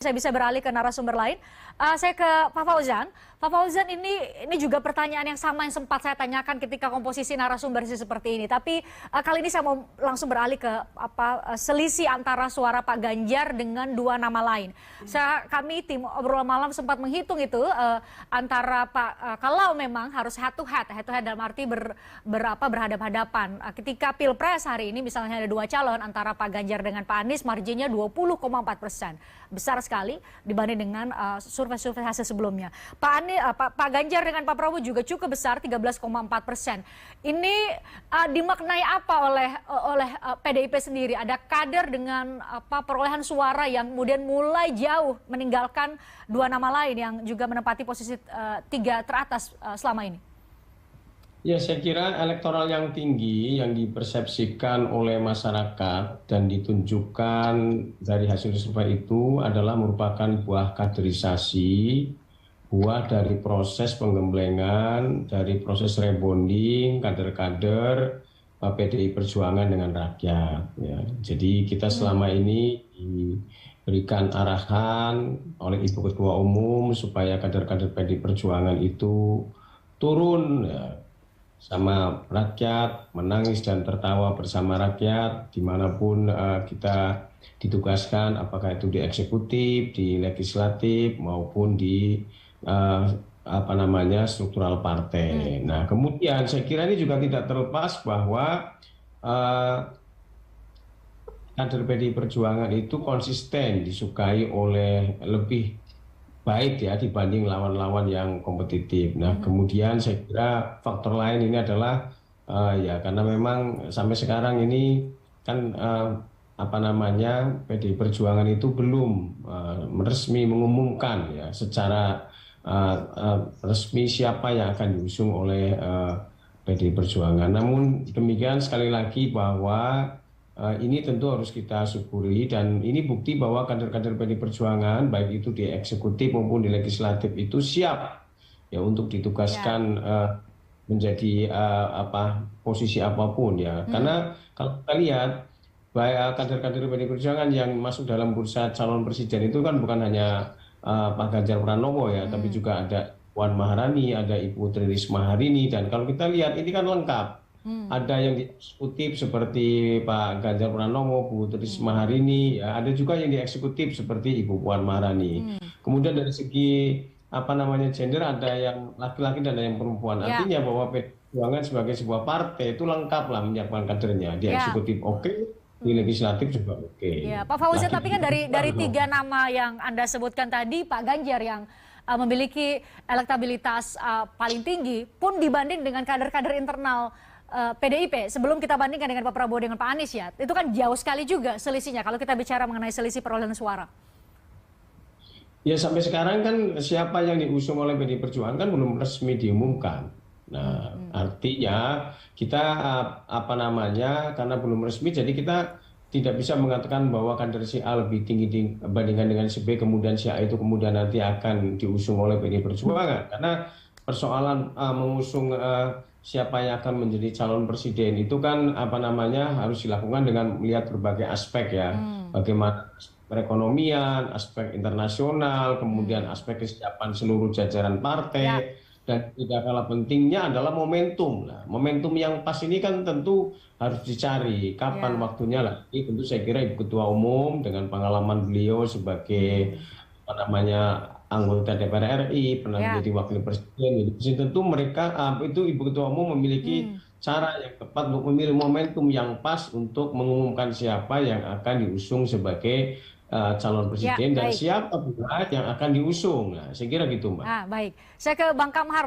Saya bisa beralih ke narasumber lain. Saya ke Pak Fauzan. Pak Fauzan, ini juga pertanyaan yang sama yang sempat saya tanyakan ketika komposisi narasumber seperti ini. Tapi kali ini saya mau langsung beralih ke selisih antara suara Pak Ganjar dengan dua nama lain. Kami tim obrolan malam sempat menghitung itu antara kalau memang harus head to head dalam arti berhadapan-hadapan. Ketika Pilpres hari ini misalnya ada dua calon antara Pak Ganjar dengan Pak Anies, marginnya 20,4%. Besar sekali dibanding dengan survei-survei hasil sebelumnya. Pak Ganjar dengan Pak Prabowo juga cukup besar, 13,4%. Ini dimaknai apa oleh PDIP sendiri? Ada kader dengan perolehan suara yang kemudian mulai jauh meninggalkan dua nama lain yang juga menempati posisi 3 teratas selama ini. Ya, saya kira elektoral yang tinggi yang dipersepsikan oleh masyarakat dan ditunjukkan dari hasil survei itu adalah merupakan buah kaderisasi, buah dari proses penggemblengan, dari proses rebonding kader-kader PDI Perjuangan dengan rakyat. Ya. Jadi kita selama ini diberikan arahan oleh Ibu Ketua Umum supaya kader-kader PDI Perjuangan itu turun, ya, sama rakyat, menangis dan tertawa bersama rakyat dimanapun kita ditugaskan, apakah itu di eksekutif, di legislatif maupun di struktural partai. Nah, kemudian saya kira ini juga tidak terlepas bahwa kader PDI Perjuangan itu konsisten disukai oleh lebih baik ya dibanding lawan-lawan yang kompetitif. Nah, kemudian saya kira faktor lain ini adalah ya karena memang sampai sekarang ini kan PDI Perjuangan itu belum resmi mengumumkan ya secara resmi siapa yang akan diusung oleh PDI Perjuangan. Namun demikian sekali lagi bahwa ini tentu harus kita syukuri dan ini bukti bahwa kader-kader PDI Perjuangan baik itu di eksekutif maupun di legislatif itu siap ya untuk ditugaskan menjadi posisi apapun ya. Karena kalau kita lihat baik kader-kader PDI Perjuangan yang masuk dalam bursa calon presiden itu kan bukan hanya Pak Ganjar Pranowo ya, tapi juga ada Puan Maharani, ada Ibu Tri Risma hari ini, dan kalau kita lihat ini kan lengkap. Ada yang di eksekutif seperti Pak Ganjar Pranowo, Bu Tri Risma hari ini, ya, ada juga yang di eksekutif seperti Ibu Puan Maharani. Kemudian dari segi gender ada yang laki-laki dan ada yang perempuan. Artinya bahwa Perjuangan sebagai sebuah partai itu lengkap lah menyiapkan kadernya. Di eksekutif oke, di legislatif juga oke. Ya, Pak Fauzan, tapi kan dari tiga nama yang Anda sebutkan tadi, Pak Ganjar yang memiliki elektabilitas paling tinggi pun dibanding dengan kader-kader internal PDIP, sebelum kita bandingkan dengan Pak Prabowo dengan Pak Anies ya, itu kan jauh sekali juga selisihnya kalau kita bicara mengenai selisih perolehan suara. Ya, sampai sekarang kan siapa yang diusung oleh PDI Perjuangan kan belum resmi diumumkan. Nah, artinya kita karena belum resmi jadi kita tidak bisa mengatakan bahwa kader si A lebih tinggi dibandingkan dengan si B, kemudian si A itu kemudian nanti akan diusung oleh PDI Perjuangan. Karena persoalan mengusung siapa yang akan menjadi calon presiden itu kan harus dilakukan dengan melihat berbagai aspek ya. Bagaimana perekonomian, aspek internasional, kemudian aspek kesiapan seluruh jajaran partai, dan tidak kalah pentingnya adalah momentum. Nah, momentum yang pas ini kan tentu harus dicari kapan waktunya lah. Ini tentu saya kira Ibu Ketua Umum dengan pengalaman beliau sebagai anggota DPR RI, pernah menjadi wakil presiden, tentu mereka itu Ibu Ketua Umum memiliki cara yang tepat untuk memilih momentum yang pas untuk mengumumkan siapa yang akan diusung sebagai calon presiden dan siapa pula yang akan diusung. Nah, saya kira gitu, Mbak. Baik, saya ke Bang Kamhar.